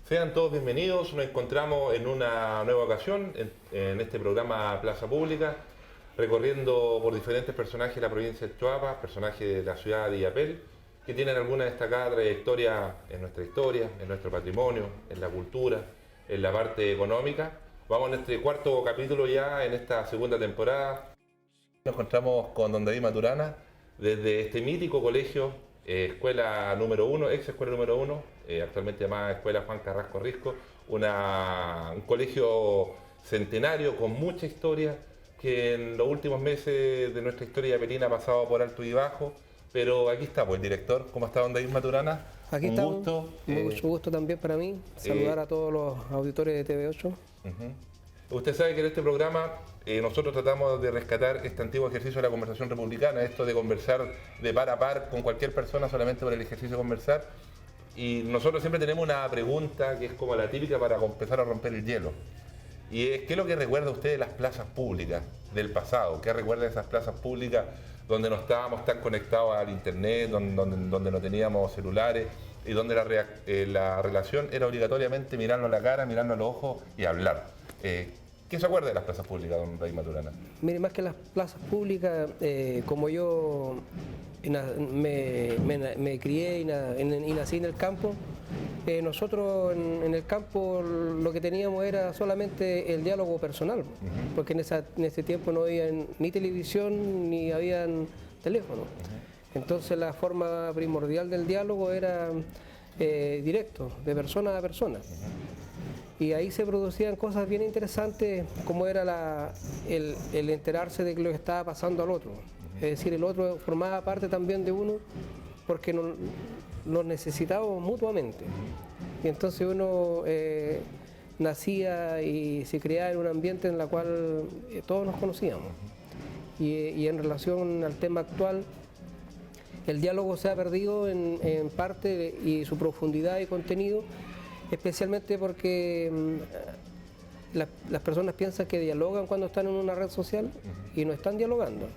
Sean todos bienvenidos, nos encontramos en una nueva ocasión en este programa Plaza Pública, recorriendo por diferentes personajes de la provincia de Choapa, personajes de la ciudad de Illapel, que tienen alguna destacada trayectoria en nuestra historia, en nuestro patrimonio, en la cultura, en la parte económica. Vamos a nuestro cuarto capítulo ya en esta segunda temporada. Nos encontramos con don David Maturana desde este mítico colegio, escuela número 1, ex escuela número 1, actualmente llamada Escuela Juan Carrasco Risco, un colegio centenario con mucha historia que en los últimos meses de nuestra historia yapelina ha pasado por alto y bajo, pero aquí está, pues el director. ¿Cómo está don David Maturana? Aquí un estamos, gusto. Mucho gusto también para mí, saludar a todos los auditores de TV8. Usted sabe que en este programa nosotros tratamos de rescatar este antiguo ejercicio de la conversación republicana, esto de conversar de par a par con cualquier persona solamente por el ejercicio de conversar. Y nosotros siempre tenemos una pregunta que es como la típica para empezar a romper el hielo. Y es, ¿qué es lo que recuerda usted de las plazas públicas del pasado? ¿Qué recuerda de esas plazas públicas donde no estábamos tan conectados al internet, donde no teníamos celulares y donde la relación era obligatoriamente mirarnos a la cara, mirarnos a los ojos y hablar? ¿Qué se acuerda de las plazas públicas, don David Maturana? Mire, más que las plazas públicas, como yo me crié y nací en el campo, nosotros en el campo lo que teníamos era solamente el diálogo personal, porque en ese tiempo no había ni televisión ni habían teléfono. Entonces la forma primordial del diálogo era directo, de persona a persona. Y ahí se producían cosas bien interesantes, como era el enterarse de lo que estaba pasando al otro. Es decir, el otro formaba parte también de uno porque nos necesitábamos mutuamente. Y entonces uno nacía y se criaba en un ambiente en el cual todos nos conocíamos. Y en relación al tema actual, el diálogo se ha perdido en parte y su profundidad y contenido, especialmente porque las personas piensan que dialogan cuando están en una red social y no están dialogando.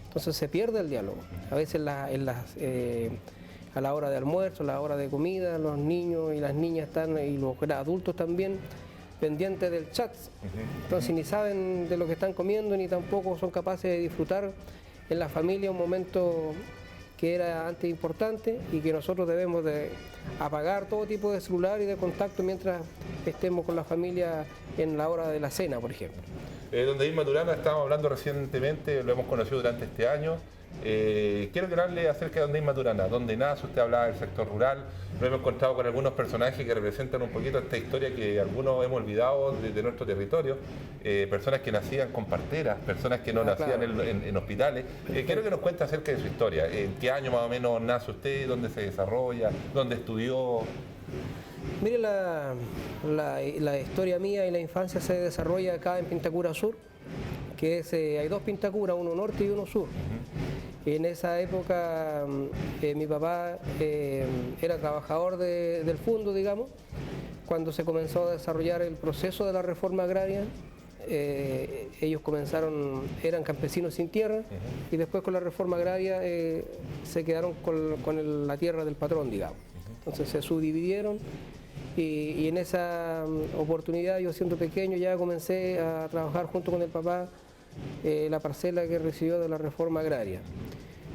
Entonces se pierde el diálogo. A veces a la hora de almuerzo, a la hora de comida, los niños y las niñas están, y los adultos también, pendientes del chat. Entonces ni saben de lo que están comiendo ni tampoco son capaces de disfrutar en la familia un momento que era antes importante y que nosotros debemos de apagar todo tipo de celular y de contacto mientras estemos con la familia en la hora de la cena, por ejemplo. Don David Maturana, estábamos hablando recientemente, lo hemos conocido durante este año. Quiero hablarle acerca de don David Maturana. ¿Dónde nace? Usted hablaba del sector rural. Nos hemos encontrado con algunos personajes que representan un poquito esta historia que algunos hemos olvidado de nuestro territorio. Personas que nacían con parteras, personas que no nacían en hospitales. Quiero que nos cuente acerca de su historia. ¿En qué año más o menos nace usted? ¿Dónde se desarrolla? ¿Dónde estudió? Mire, la historia mía y la infancia se desarrolla acá en Pintacura Sur, que hay dos Pintacuras, uno norte y uno sur. En esa época mi papá era trabajador del fondo, digamos. Cuando se comenzó a desarrollar el proceso de la reforma agraria, ellos eran campesinos sin tierra, y después con la reforma agraria se quedaron con la tierra del patrón, digamos. Entonces se subdividieron y en esa oportunidad, yo siendo pequeño, ya comencé a trabajar junto con el papá la parcela que recibió de la reforma agraria.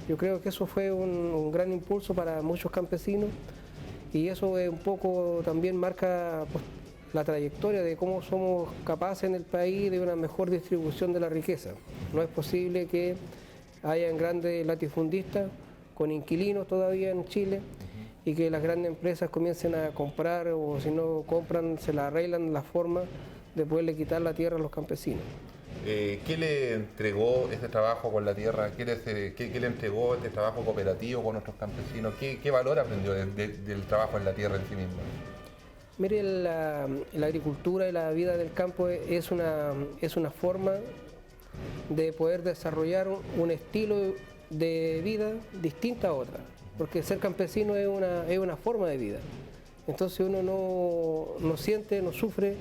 Yo creo que eso fue un gran impulso para muchos campesinos, y eso un poco también marca pues, la trayectoria de cómo somos capaces en el país de una mejor distribución de la riqueza. No es posible que hayan grandes latifundistas con inquilinos todavía en Chile y que las grandes empresas comiencen a comprar, o si no compran, se la arreglan la forma de poderle quitar la tierra a los campesinos. ¿Qué le entregó este trabajo con la tierra? ¿Qué le entregó este trabajo cooperativo con nuestros campesinos? ¿Qué valor aprendió del trabajo en la tierra en sí mismo? Mire, la agricultura y la vida del campo es una forma de poder desarrollar un estilo de vida distinta a otra, porque ser campesino es una forma de vida. Entonces uno no siente, no sufre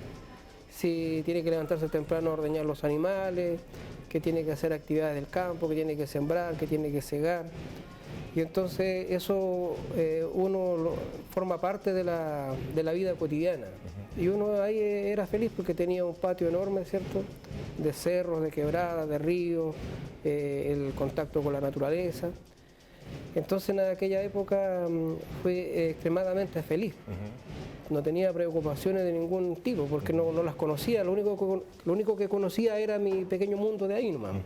si tiene que levantarse temprano a ordeñar los animales, que tiene que hacer actividades del campo, que tiene que sembrar, que tiene que cegar. Y entonces eso uno forma parte de la vida cotidiana. Y uno ahí era feliz porque tenía un patio enorme, ¿cierto? De cerros, de quebradas, de ríos, el contacto con la naturaleza. Entonces en aquella época fui extremadamente feliz. No tenía preocupaciones de ningún tipo porque no las conocía, lo único que conocía era mi pequeño mundo de ahí nomás.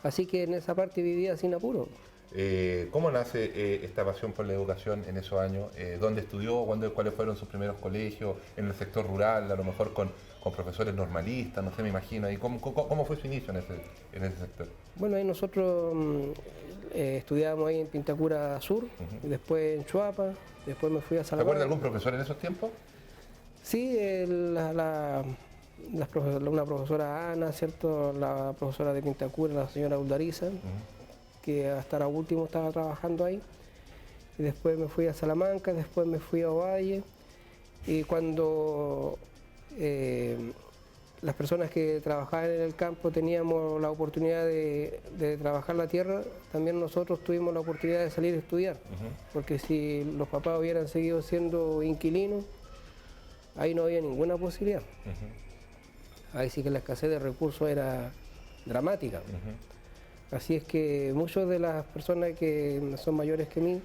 Así que en esa parte vivía sin apuro. ¿Cómo nace esta pasión por la educación en esos años? ¿Dónde estudió? ¿Cuáles fueron sus primeros colegios? ¿En el sector rural? A lo mejor con profesores normalistas, no sé, me imagino. ¿Y cómo fue su inicio en ese sector? Bueno, ahí nosotros estudiábamos ahí en Pintacura Sur, y después en Chuapa, después me fui a Salamanca. ¿Te acuerdas de algún profesor en esos tiempos? Sí, una profesora Ana, ¿cierto? La profesora de Pintacura, la señora Uldariza, que hasta ahora último estaba trabajando ahí. Y después me fui a Salamanca, después me fui a Ovalle. Y cuando las personas que trabajaban en el campo teníamos la oportunidad de trabajar la tierra, también nosotros tuvimos la oportunidad de salir a estudiar. Porque si los papás hubieran seguido siendo inquilinos, ahí no había ninguna posibilidad. Ahí sí que la escasez de recursos era dramática. Así es que muchas de las personas que son mayores que mí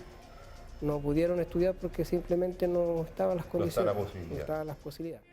no pudieron estudiar porque simplemente no estaban las condiciones, no estaban las posibilidades.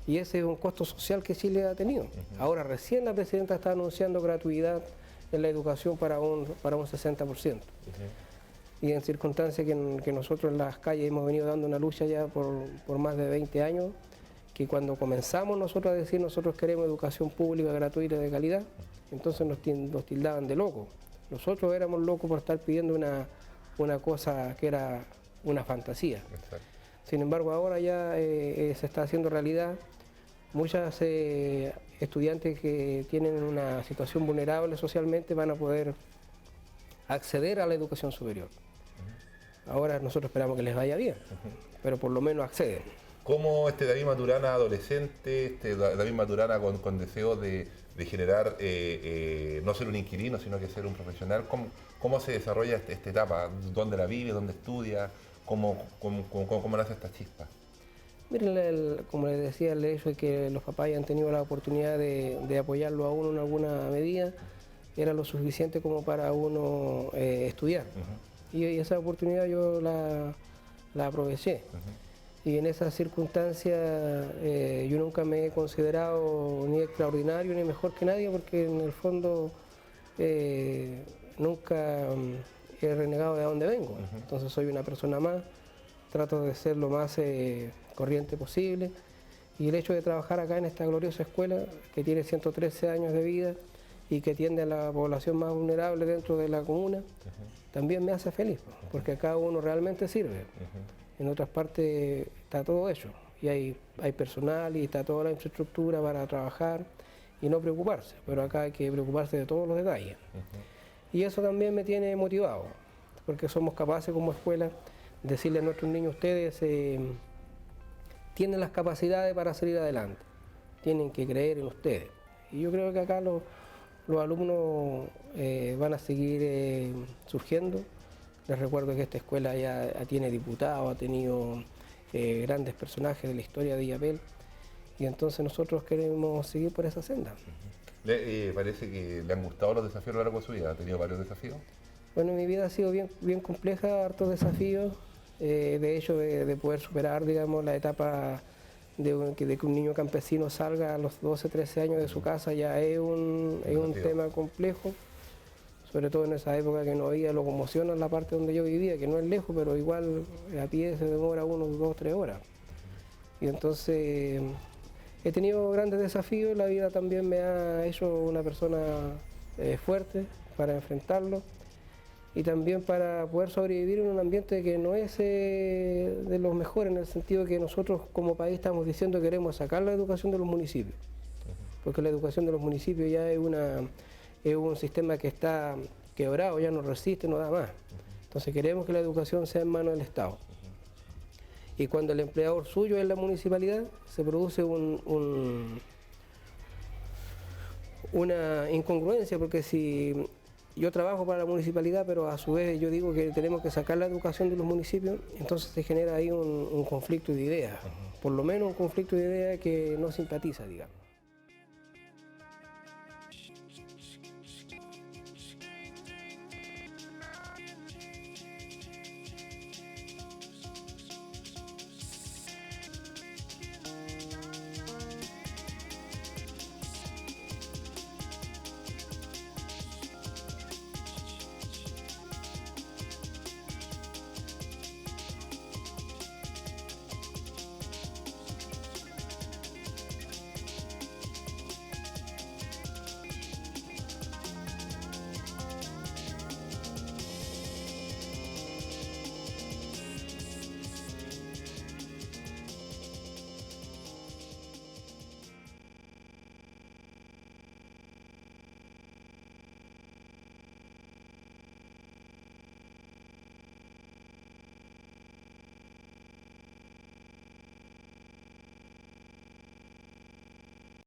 Y ese es un costo social que Chile ha tenido. Ahora recién la presidenta está anunciando gratuidad en la educación para un 60%. Y en circunstancias que nosotros en las calles hemos venido dando una lucha ya por más de 20 años, que cuando comenzamos nosotros a decir nosotros queremos educación pública gratuita de calidad, entonces nos tildaban de locos. Nosotros éramos locos por estar pidiendo una cosa que era una fantasía. Exacto. Sin embargo, ahora ya se está haciendo realidad. Muchas estudiantes que tienen una situación vulnerable socialmente van a poder acceder a la educación superior. Ahora nosotros esperamos que les vaya bien, pero por lo menos acceden. ¿Cómo David Maturana adolescente, David Maturana con deseo de generar, no ser un inquilino, sino que ser un profesional, cómo se desarrolla esta etapa? ¿Dónde la vive? ¿Dónde estudia? ¿Cómo nace esta chispa? Miren, como les decía, el hecho de que los papás hayan tenido la oportunidad de apoyarlo a uno en alguna medida era lo suficiente como para uno estudiar. Y esa oportunidad yo la aproveché. Y en esas circunstancias yo nunca me he considerado ni extraordinario ni mejor que nadie, porque en el fondo nunca he renegado de dónde vengo. Entonces soy una persona más, trato de ser lo más corriente posible. Y el hecho de trabajar acá en esta gloriosa escuela, que tiene 113 años de vida y que atiende a la población más vulnerable dentro de la comuna, también me hace feliz, porque acá uno realmente sirve. En otras partes está todo hecho, y hay personal y está toda la infraestructura para trabajar y no preocuparse, pero acá hay que preocuparse de todos los detalles. Y eso también me tiene motivado, porque somos capaces como escuela de decirle a nuestros niños, ustedes tienen las capacidades para salir adelante, tienen que creer en ustedes. Y yo creo que acá los alumnos van a seguir surgiendo. Les recuerdo que esta escuela ya tiene diputados, ha tenido grandes personajes de la historia de Illapel, y entonces nosotros queremos seguir por esa senda. Parece que le han gustado los desafíos a lo largo de su vida. ¿Ha tenido varios desafíos? Bueno, mi vida ha sido bien compleja, hartos desafíos. De hecho, de poder superar, digamos, la etapa de que un niño campesino salga a los 12, 13 años de su casa ya es un tema complejo. sobre todo en esa época que no había locomoción en la parte donde yo vivía, que no es lejos, pero igual a pie se demora unos 2 o 3 horas. Y entonces he tenido grandes desafíos, la vida también me ha hecho una persona fuerte para enfrentarlo y también para poder sobrevivir en un ambiente que no es de los mejores, en el sentido que nosotros como país estamos diciendo que queremos sacar la educación de los municipios, porque la educación de los municipios ya es un sistema que está quebrado, ya no resiste, no da más. Entonces queremos que la educación sea en manos del Estado. Y cuando el empleador suyo es la municipalidad, se produce una incongruencia, porque si yo trabajo para la municipalidad, pero a su vez yo digo que tenemos que sacar la educación de los municipios, entonces se genera ahí un conflicto de ideas, por lo menos un conflicto de ideas que no simpatiza, digamos.